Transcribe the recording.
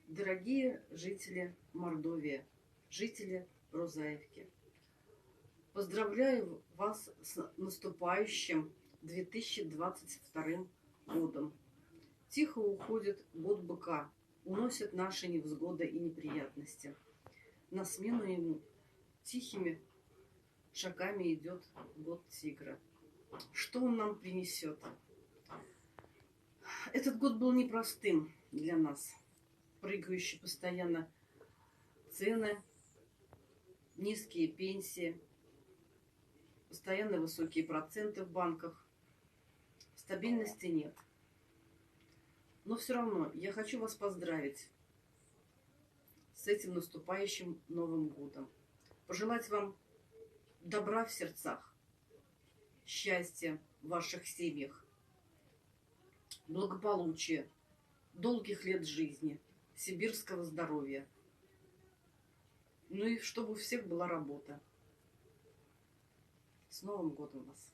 Дорогие жители Мордовии, жители Рузаевки, поздравляю вас с наступающим 2022 годом. Тихо уходит год быка, уносит наши невзгоды и неприятности. На смену ему тихими шагами идет год тигра. Что он нам принесет? Этот год был непростым для нас. Прыгающие постоянно цены, низкие пенсии, постоянно высокие проценты в банках. Стабильности нет. Но все равно я хочу вас поздравить с этим наступающим Новым годом. Пожелать вам добра в сердцах, счастья в ваших семьях, благополучия, долгих лет жизни, сибирского здоровья. Ну и чтобы у всех была работа. С Новым годом вас!